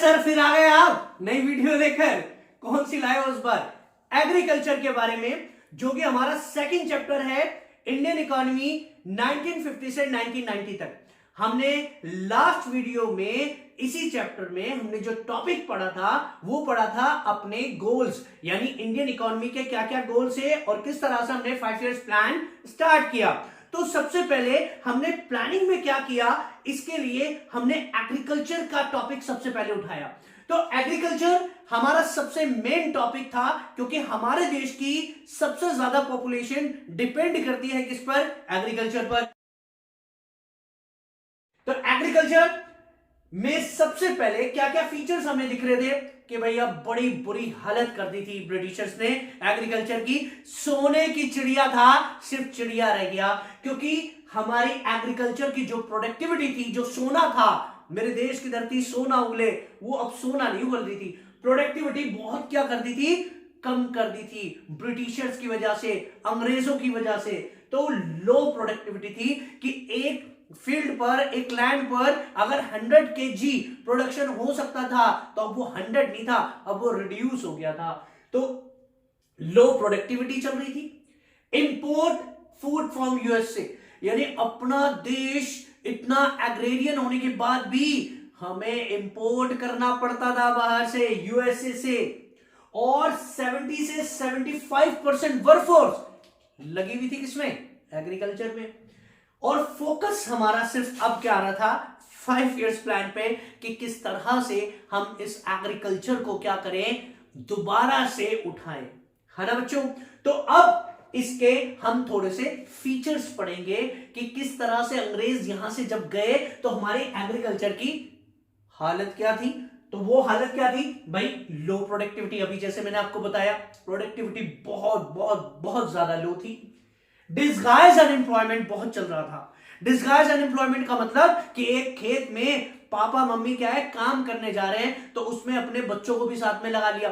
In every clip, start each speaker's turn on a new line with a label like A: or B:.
A: Sir फिर आ गए आप नई वीडियो लेकर। कौन सी लाए हो इस बार? एग्रीकल्चर के बारे में, जो कि हमारा सेकंड चैप्टर है, इंडियन इकोनॉमी 1950 से 1990 तक। हमने लास्ट वीडियो में इसी चैप्टर में हमने जो टॉपिक पढ़ा था वो पढ़ा था अपने गोल्स, यानी इंडियन इकोनॉमी के क्या क्या गोल्स है और किस तरह से हमने 5 इयर्स प्लान स्टार्ट किया। तो सबसे पहले हमने प्लानिंग में क्या किया, इसके लिए हमने एग्रीकल्चर का टॉपिक सबसे पहले उठाया। तो एग्रीकल्चर हमारा सबसे मेन टॉपिक था, क्योंकि हमारे देश की सबसे ज्यादा पॉपुलेशन डिपेंड करती है किस पर? एग्रीकल्चर पर। तो एग्रीकल्चर में सबसे पहले क्या क्या फीचर्स हमें दिख रहे थे कि भैया बड़ी बुरी हालत कर दी थी ब्रिटिशर्स ने एग्रीकल्चर की। सोने की चिड़िया था, सिर्फ चिड़िया रह गया, क्योंकि हमारी एग्रीकल्चर की जो प्रोडक्टिविटी थी, जो सोना था, मेरे देश की धरती सोना उगले, वो अब सोना नहीं उगल रही थी। प्रोडक्टिविटी बहुत क्या कर दी थी? कम कर दी थी, ब्रिटिशर्स की वजह से, अंग्रेजों की वजह से। तो लो प्रोडक्टिविटी थी कि एक फील्ड पर, एक लैंड पर अगर 100 kg प्रोडक्शन हो सकता था तो अब वो 100 नहीं था, अब वो रिड्यूस हो गया था। तो लो प्रोडक्टिविटी चल रही थी। इंपोर्ट फूड फ्रॉम यूएसए, यानी अपना देश इतना एग्रेरियन होने के बाद भी हमें इंपोर्ट करना पड़ता था बाहर से, यूएसए से। और 70 से 75% वर्कफोर्स लगी हुई थी किसमें? एग्रीकल्चर में। और फोकस हमारा सिर्फ अब क्या आ रहा था? 5 इयर्स प्लान पे, कि किस तरह से हम इस एग्रीकल्चर को क्या करें, दोबारा से उठाएं, है ना बच्चों? तो अब इसके हम थोड़े से फीचर्स पढ़ेंगे कि किस तरह से अंग्रेज यहां से जब गए तो हमारे एग्रीकल्चर की हालत क्या थी। तो वो हालत क्या थी भाई? लो प्रोडक्टिविटी। अभी जैसे मैंने आपको बताया, प्रोडक्टिविटी बहुत बहुत बहुत ज्यादा लो थी। डिस्गाइज अनएम्प्लॉयमेंट बहुत चल रहा था। डिस्गाइज अनएम्प्लॉयमेंट का मतलब कि एक खेत में पापा मम्मी क्या है, काम करने जा रहे हैं, तो उसमें अपने बच्चों को भी साथ में लगा लिया।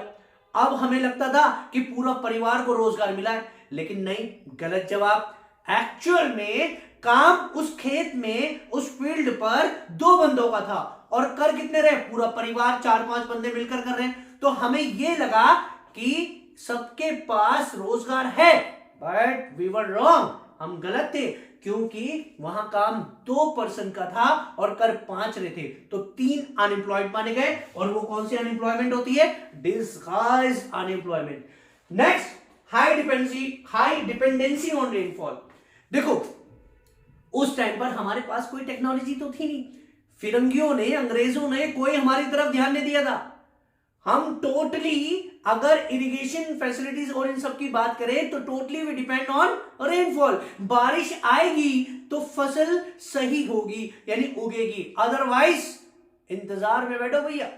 A: अब हमें लगता था कि पूरा परिवार को रोजगार मिला है, लेकिन नहीं, गलत जवाब। एक्चुअल में काम उस खेत में, उस फील्ड पर 2 बंदों का था, और कर कितने रहे? पूरा परिवार, 4-5 बंदे मिलकर कर रहे हैं। तो हमें यह लगा कि सबके पास रोजगार है, बट वी वर रॉन्ग, हम गलत थे, क्योंकि वहां काम 2 पर्सन का था और कर 5 रहे थे। तो 3 अनएम्प्लॉयड माने गए। और वो कौन सी अनएम्प्लॉयमेंट होती है? Disguise unemployment. Next, high dependency on rainfall. देखो, उस टाइम पर हमारे पास कोई टेक्नोलॉजी तो थी नहीं, फिरंगियों ने, अंग्रेजों ने कोई हमारी तरफ ध्यान नहीं दिया था। हम टोटली, अगर इरिगेशन फैसिलिटीज और इन सब की बात करें तो totally we depend on rainfall. बारिश आएगी तो फसल सही होगी, यानी उगेगी, अदरवाइज इंतजार में बैठो भैया।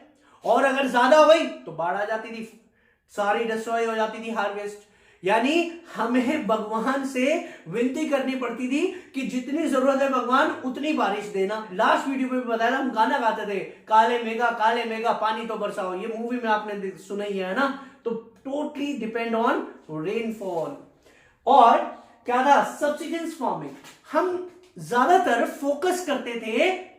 A: और अगर ज्यादा हो गई तो बाढ़ आ जाती थी, सारी डिस्ट्रॉय हो जाती थी हार्वेस्ट। यानी हमें भगवान से विनती करनी पड़ती थी कि जितनी जरूरत है भगवान उतनी बारिश देना। लास्ट वीडियो में बताया था, हम गाना गाते थे, काले मेघा पानी तो बरसाओ, ये मूवी में आपने सुना ही है ना। तो टोटली डिपेंड ऑन रेनफॉल। और क्या था? Subsidence farming. हम ज्यादातर फोकस करते थे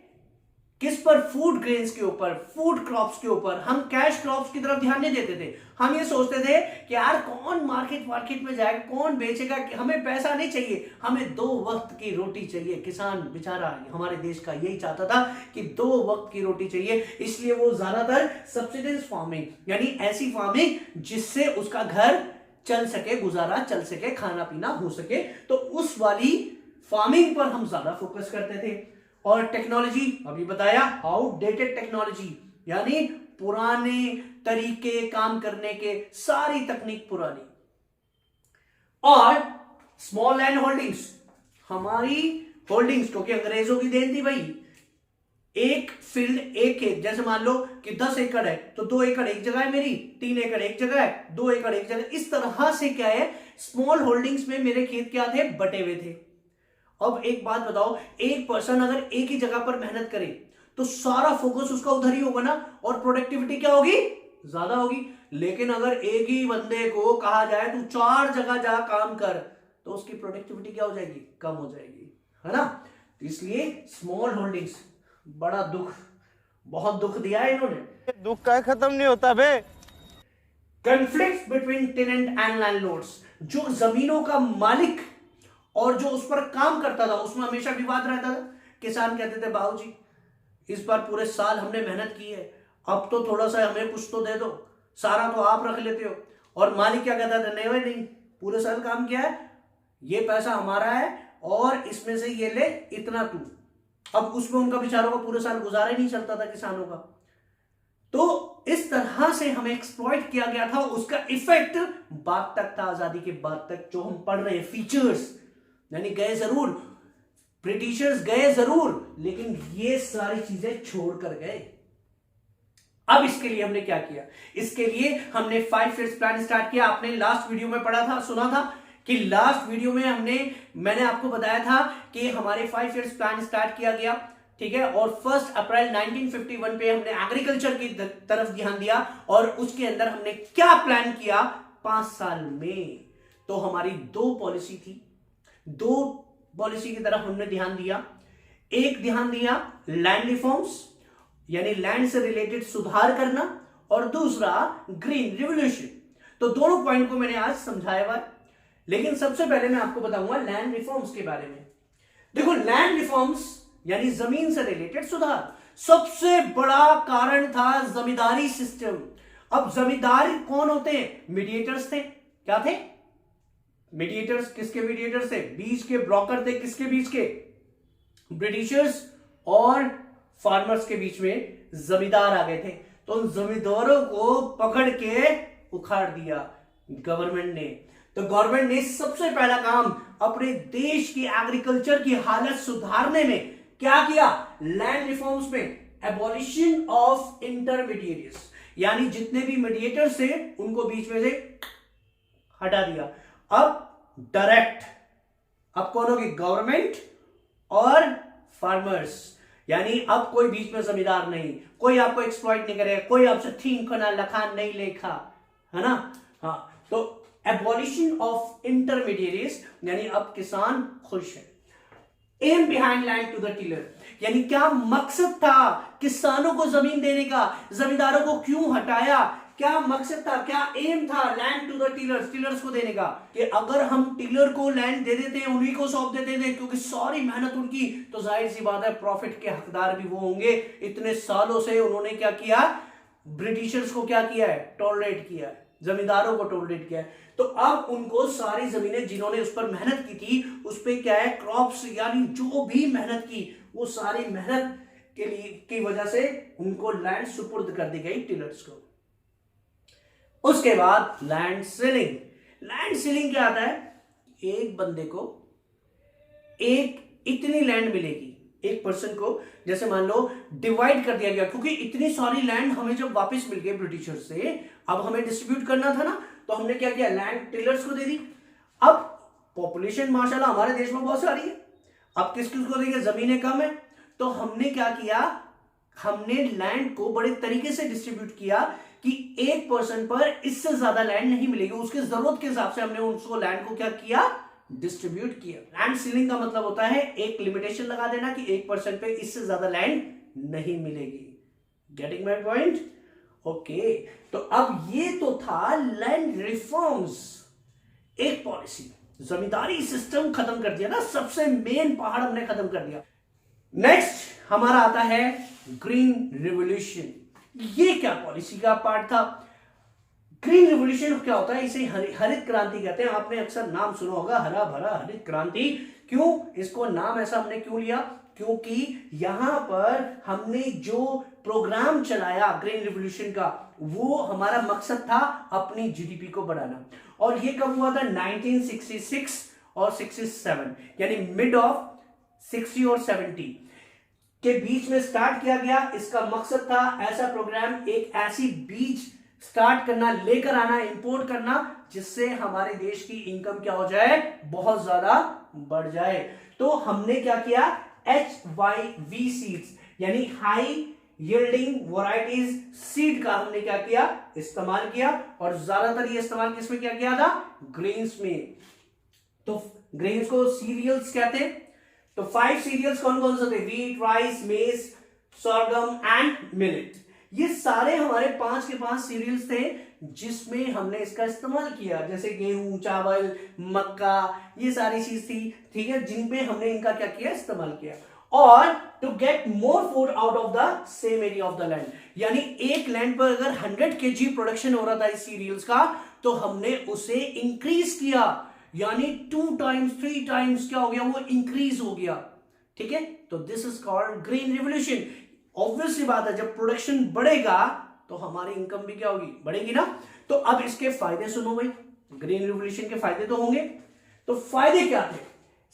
A: किस पर? फूड ग्रेन्स के ऊपर, फूड क्रॉप्स के ऊपर। हम कैश क्रॉप्स की तरफ ध्यान नहीं देते थे। हम ये सोचते थे कि यार कौन मार्केट में जाएगा, कौन बेचेगा, हमें पैसा नहीं चाहिए, हमें 2 वक्त की रोटी चाहिए। किसान बेचारा हमारे देश का यही चाहता था कि 2 वक्त की रोटी चाहिए, इसलिए वो ज्यादातर सब्सिडेंस फार्मिंग, यानी ऐसी फार्मिंग जिससे उसका घर चल सके, गुजारा चल सके, खाना पीना हो सके, तो उस वाली फार्मिंग पर हम ज्यादा फोकस करते थे। और टेक्नोलॉजी अभी बताया, आउटडेटेड टेक्नोलॉजी, यानी पुराने तरीके काम करने के, सारी तकनीक पुरानी। और स्मॉल लैंड होल्डिंग्स, हमारी होल्डिंग्स, क्योंकि अंग्रेजों की देन थी भाई। एक फील्ड, एक खेत, जैसे मान लो कि 10 एकड़ है तो 2 एकड़ एक जगह है मेरी, 3 एकड़ एक जगह है, 2 एकड़ एक जगह। इस तरह से क्या है, स्मॉल होल्डिंग्स में मेरे खेत क्या थे? बटे हुए थे। अब एक बात बताओ, एक पर्सन अगर एक ही जगह पर मेहनत करे तो सारा फोकस उसका उधर ही होगा ना, और प्रोडक्टिविटी क्या होगी? ज्यादा होगी। लेकिन अगर एक ही बंदे को कहा जाए तू 4 जगह जा काम कर, तो उसकी प्रोडक्टिविटी क्या हो जाएगी? कम हो जाएगी, है ना। इसलिए स्मॉल होल्डिंग्स, बड़ा दुख बहुत दुख दिया है इन्होंने।
B: दुख का खत्म नहीं होता बे।
A: Conflict between tenant and landlords, जो जमीनों का मालिक और जो उस पर काम करता था उसमें हमेशा विवाद रहता था। किसान कहते थे बाबूजी इस बार पूरे साल हमने मेहनत की है, अब तो थोड़ा सा हमें कुछ तो दे दो, सारा तो आप रख लेते हो। और मालिक क्या कहता था, नहीं भाई नहीं, पूरे साल काम किया है, ये पैसा हमारा है और इसमें से ये ले इतना तू। अब उसमें उनका बेचारों का पूरे साल गुजारा ही नहीं चलता था किसानों का। तो इस तरह से हमें एक्सप्लॉइट किया गया था, उसका इफेक्ट बाद तक था, आजादी के बाद तक। जो हम पढ़ रहे हैं फीचर्स, यानी गए जरूर, ब्रिटिशर्स गए जरूर, लेकिन ये सारी चीजें छोड़कर गए। अब इसके लिए हमने क्या किया, इसके लिए हमने 5 years प्लान स्टार्ट किया। आपने लास्ट वीडियो में पढ़ा था, सुना था कि लास्ट वीडियो में मैंने आपको बताया था कि हमारे 5 years प्लान स्टार्ट किया गया, ठीक है। और 1 अप्रैल 1951 पे हमने एग्रीकल्चर की तरफ ध्यान दिया और उसके अंदर हमने क्या प्लान किया 5 साल में। तो हमारी 2 पॉलिसी थी, 2 पॉलिसी की तरफ हमने ध्यान दिया। एक ध्यान दिया लैंड रिफॉर्म्स, यानी लैंड से रिलेटेड सुधार करना, और दूसरा ग्रीन रिवोल्यूशन। तो दोनों पॉइंट को मैंने आज समझाया हुआ, लेकिन सबसे पहले मैं आपको बताऊंगा लैंड रिफॉर्म्स के बारे में। देखो लैंड रिफॉर्म्स यानी जमीन से रिलेटेड सुधार, सबसे बड़ा कारण था जमींदारी सिस्टम। अब जमींदार कौन होते हैं, मीडिएटर्स थे। क्या थे, मीडिएटर्स। किसके मीडिएटर्स थे, बीच के ब्रोकर थे। किसके बीच के, ब्रिटिशर्स और फार्मर्स के बीच में जमींदार आ गए थे। तो उन जमींदारों को पकड़ के उखाड़ दिया गवर्नमेंट ने। तो गवर्नमेंट ने सबसे पहला काम अपने देश की एग्रीकल्चर की हालत सुधारने में क्या किया, लैंड रिफॉर्म्स में एबॉलिशन ऑफ इंटरमीडिएट्स, यानी जितने भी मीडिएटर्स थे उनको बीच में से हटा दिया। अब डायरेक्ट, अब कौन होगी, गवर्नमेंट और फार्मर्स, यानी अब कोई बीच में जमींदार नहीं, कोई आपको एक्सप्लॉइट नहीं करेगा, कोई आपसे थीम खाना लखान नहीं लेखा, है ना। हाँ, तो एबॉलिशन ऑफ इंटरमीडिएट्स, यानी अब किसान खुश है। Aim behind land to the tiller, यानी क्या मकसद था किसानों को जमीन देने का, जमींदारों को क्यों हटाया, क्या मकसद था, क्या एम था land to the tillers, tillers को देने का, कि अगर हम टिलर को लैंड दे देते, उन्हीं को सौंप देते थे, क्योंकि सारी मेहनत उनकी, तो जाहिर सी बात है प्रॉफिट के हकदार भी वो होंगे। इतने सालों से उन्होंने क्या किया, ब्रिटिशर्स को क्या किया है, टॉलरेट किया है, जमींदारों को टॉलरेट किया है। तो अब उनको सारी जमीनें जिन्होंने उस पर मेहनत की थी, उस पर क्या है, क्रॉप्स, यानी जो भी मेहनत की, वो सारी मेहनत के लिए की वजह से उनको लैंड सुपुर्द कर दी गई टिलर्स को। उसके बाद लैंड सीलिंग। लैंड सीलिंग क्या आता है, एक बंदे को एक इतनी लैंड मिलेगी, एक पर्सन को, जैसे मान लो डिवाइड कर दिया गया, क्योंकि इतनी सारी लैंड हमें जब वापस मिल गई ब्रिटिशर से, अब हमें डिस्ट्रीब्यूट करना था ना, तो हमने क्या किया, लैंड टिलर्स को दे दी। अब पॉपुलेशन माशाल्लाह हमारे देश में बहुत सारी है, अब किस किस को देंगे, जमीनें कम है, तो हमने क्या किया, हमने लैंड को बड़े तरीके से डिस्ट्रीब्यूट किया कि एक पर्सन पर इससे ज्यादा लैंड नहीं मिलेगी, उसके जरूरत के हिसाब से हमने उसको लैंड को क्या किया, डिस्ट्रीब्यूट किया। लैंड सीलिंग का मतलब होता है एक लिमिटेशन लगा देना कि एक पर्सन पे इससे ज्यादा लैंड नहीं मिलेगी। Getting my point, okay. तो अब ये तो था लैंड रिफॉर्म्स, एक पॉलिसी, जमींदारी सिस्टम खत्म कर दिया ना, सबसे मेन पहाड़ हमने खत्म कर दिया। नेक्स्ट हमारा आता है ग्रीन रिवोल्यूशन। ये क्या पॉलिसी का पार्ट था, ग्रीन रिवोल्यूशन क्या होता है, इसे हरित क्रांति कहते हैं। आपने अक्सर नाम सुना होगा, हरा भरा हरित क्रांति। क्यों इसको नाम ऐसा हमने क्यों लिया, क्योंकि यहां पर हमने जो प्रोग्राम चलाया ग्रीन रिवोल्यूशन का, वो हमारा मकसद था अपनी जीडीपी को बढ़ाना। और ये कब हुआ था, 1966 और 67, यानी मिड ऑफ 60 और 70 के बीच में स्टार्ट किया गया। इसका मकसद था ऐसा प्रोग्राम, एक ऐसी बीज स्टार्ट करना, लेकर आना, इंपोर्ट करना, जिससे हमारे देश की इनकम क्या हो जाए, बहुत ज्यादा बढ़ जाए। तो हमने क्या किया, HYV सीड्स, यानी हाई यील्डिंग वैरायटीज सीड का हमने क्या किया, इस्तेमाल किया। और ज्यादातर ये इस्तेमाल किसमें क्या किया था, ग्रेन्स में। तो ग्रेन्स को सीरियल्स कहते हैं। तो 5 सीरियल्स कौन कौन से थे, व्हीट, राइस, मेज, sorghum एंड मिलेट। ये सारे हमारे 5 के 5 सीरियल्स थे जिसमें हमने इसका इस्तेमाल किया, जैसे गेहूं, चावल, मक्का, ये सारी चीज थी, ठीक है, जिन पे हमने इनका क्या किया, इस्तेमाल किया। और to get more food out of the same area of the land, यानी एक लैंड पर अगर 100 kg प्रोडक्शन हो रहा था इस सीरियल्स का, तो हमने उसे इंक्रीज किया, यानी 2 टाइम्स 3 टाइम्स क्या हो गया, वो इंक्रीज हो गया, ठीक है। तो this is called green revolution. Obviously बात है, जब प्रोडक्शन बढ़ेगा तो हमारी इनकम भी क्या होगी, बढ़ेगी ना। तो अब इसके फायदे सुनो भाई, ग्रीन रिवोल्यूशन के फायदे तो होंगे। तो फायदे क्या थे,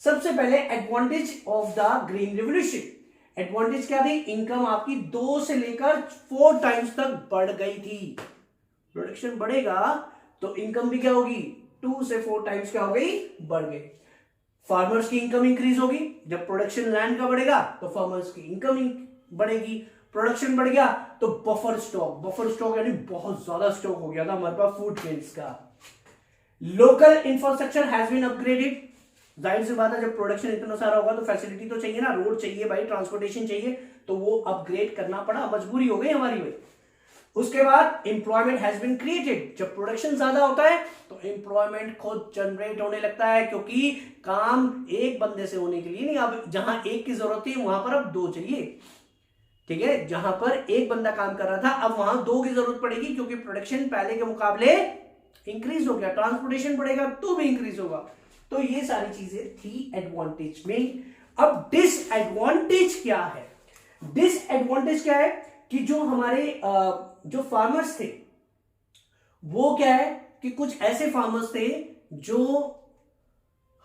A: सबसे पहले advantage of the green revolution. Advantage क्या थी, इनकम आपकी 2 से लेकर 4 टाइम्स तक बढ़ गई थी। प्रोडक्शन बढ़ेगा तो इनकम भी क्या होगी, 2 से 4 टाइम्स क्या हो गई, बढ़ गई। फार्मर्स की इनकम इंक्रीज होगी, जब प्रोडक्शन लैंड का बढ़ेगा तो फार्मर्स की इनकम बढ़ेगी। प्रोडक्शन बढ़ गया तो बफर स्टॉक यानी बहुत ज्यादा स्टॉक हो गया था हमारे पास फूड ग्रेन्स का। Local infrastructure has been upgraded. जाहिर सी बात है, जब प्रोडक्शन इतना सारा होगा तो फैसिलिटी तो चाहिए ना, रोड चाहिए भाई, ट्रांसपोर्टेशन चाहिए, तो वो अपग्रेड करना पड़ा, मजबूरी हो गई हमारी भाई। उसके बाद एम्प्लॉयमेंट हैज बीन क्रिएटेड। जब प्रोडक्शन ज्यादा होता है तो एम्प्लॉयमेंट खुद जनरेट होने लगता है, क्योंकि काम एक बंदे से होने के लिए नहीं, अब जहां एक की जरूरत थी वहां पर अब 2 चाहिए, ठीक है। जहां पर एक बंदा काम कर रहा था अब वहां 2 की जरूरत पड़ेगी, क्योंकि प्रोडक्शन पहले के मुकाबले इंक्रीज हो गया, ट्रांसपोर्टेशन बढ़ेगा तो भी इंक्रीज होगा। तो ये सारी चीजें थी एडवांटेज में। अब डिसएडवांटेज क्या है, डिसएडवांटेज क्या है कि जो हमारे जो फार्मर्स थे वो क्या है कि कुछ ऐसे फार्मर्स थे जो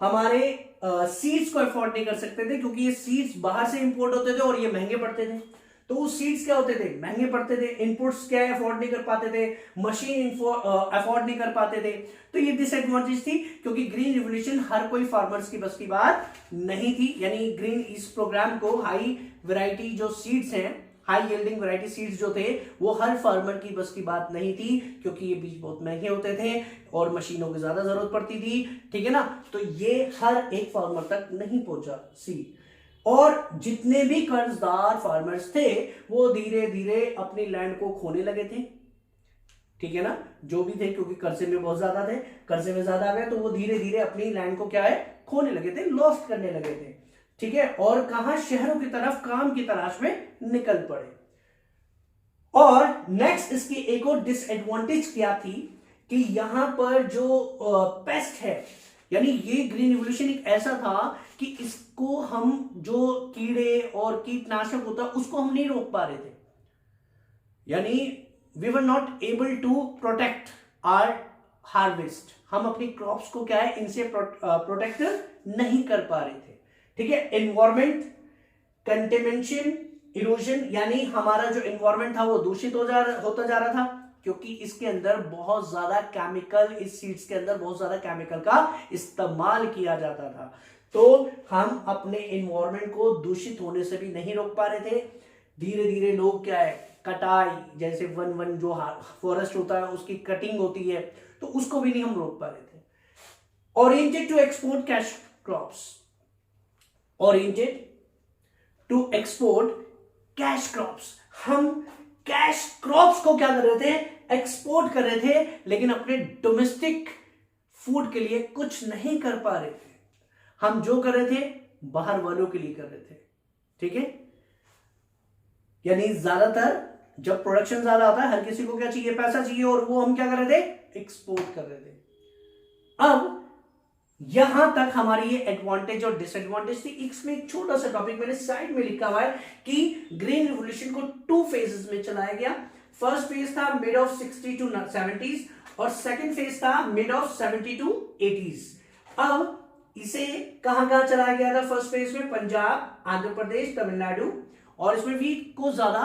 A: हमारे सीड्स को अफोर्ड नहीं कर सकते थे, क्योंकि ये सीड्स बाहर से इंपोर्ट होते थे और ये महंगे पड़ते थे। तो वो सीड्स क्या होते थे, महंगे पड़ते थे, इनपुट्स क्या अफोर्ड नहीं कर पाते थे, मशीन अफोर्ड नहीं कर पाते थे। तो ये डिसएडवांटेज थी, क्योंकि ग्रीन रिवोल्यूशन हर कोई फार्मर्स की बस की बात नहीं थी। यानी ग्रीन इस प्रोग्राम को हाई वैरायटी जो सीड्स हैं, हाई यील्डिंग वैरायटी सीड्स जो थे, वो हर फार्मर की बस की बात नहीं थी, क्योंकि ये बीज बहुत महंगे होते थे और मशीनों की ज्यादा जरूरत पड़ती थी, ठीक है ना। तो ये हर एक फार्मर तक नहीं पहुंचा सीड। और जितने भी कर्जदार फार्मर्स थे वो धीरे धीरे अपनी लैंड को खोने लगे थे, ठीक है ना, जो भी थे, क्योंकि कर्जे में बहुत ज्यादा थे, कर्जे में ज्यादा आ गए तो वो धीरे धीरे अपनी लैंड को क्या है, खोने लगे थे, लॉस्ट करने लगे थे, ठीक है। और कहां, शहरों की तरफ काम की तलाश में निकल पड़े। और नेक्स्ट इसकी एक और डिसएडवांटेज क्या थी कि यहां पर जो पेस्ट है, यानी ये ग्रीन रिवोल्यूशन एक ऐसा था कि इसको हम जो कीड़े और कीटनाशक होता है उसको हम नहीं रोक पा रहे थे, यानी we were not able to protect our harvest. हम अपनी क्रॉप्स को क्या है, इनसे प्रोटेक्ट नहीं कर पा रहे थे, ठीक है। एनवायरमेंट कंटेमिनेशन, इरोजन, यानी हमारा जो एनवायरमेंट था वो दूषित होता जा रहा था, क्योंकि इसके अंदर बहुत ज्यादा केमिकल, इस सीड्स के अंदर बहुत ज्यादा केमिकल का इस्तेमाल किया जाता था। तो हम अपने एनवायरमेंट को दूषित होने से भी नहीं रोक पा रहे थे। धीरे धीरे लोग क्या है, कटाई, जैसे वन जो फॉरेस्ट होता है उसकी कटिंग होती है, तो उसको भी नहीं हम रोक पा रहे थे। Oriented to export cash crops, oriented to export cash crops, हम कैश क्रॉप्स को क्या कर रहे थे, एक्सपोर्ट कर रहे थे, लेकिन अपने डोमेस्टिक फूड के लिए कुछ नहीं कर पा रहे थे। हम जो कर रहे थे बाहर वालों के लिए कर रहे थे, ठीक है। यानी ज्यादातर जब प्रोडक्शन ज्यादा आता है, हर किसी को क्या चाहिए, पैसा चाहिए, और वो हम क्या कर रहे थे, एक्सपोर्ट कर रहे थे। अब यहां तक हमारी ये एडवांटेज और डिसएडवांटेज थी। इसमें एक छोटा सा टॉपिक मैंने साइड में लिखा हुआ है कि ग्रीन रिवोल्यूशन को 2 फेजेस में चलाया गया। फर्स्ट फेज था मिड ऑफ 60 टू 70s और सेकंड फेज था मिड ऑफ 70 टू 80s। अब इसे कहां चलाया गया था, फर्स्ट फेज में पंजाब, आंध्र प्रदेश, तमिलनाडु, और इसमें वीट को ज्यादा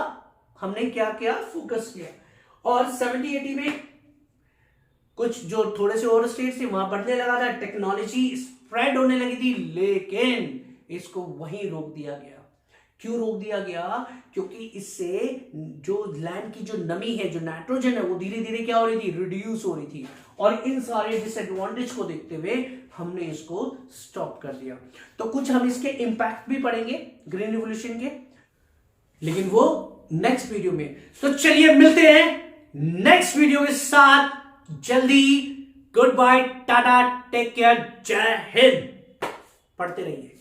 A: हमने क्या किया, फोकस किया। और 70-80 में कुछ जो थोड़े से और स्टेट्स थे वहां बढ़ने लगा था, टेक्नोलॉजी स्प्रेड होने लगी थी, लेकिन इसको वहीं रोक दिया गया। क्यों रोक दिया गया, क्योंकि इससे जो लैंड की जो नमी है, जो नाइट्रोजन है, वो धीरे धीरे क्या हो रही थी, रिड्यूस हो रही थी। और इन सारे डिसएडवांटेज को देखते हुए हमने इसको स्टॉप कर दिया। तो कुछ हम इसके इंपैक्ट भी पढ़ेंगे ग्रीन रिवोल्यूशन के। लेकिन वो नेक्स्ट वीडियो में। तो चलिए मिलते हैं नेक्स्ट वीडियो के साथ जल्दी। Goodbye, tata, take care, Jai Hind. पढ़ते रहिए।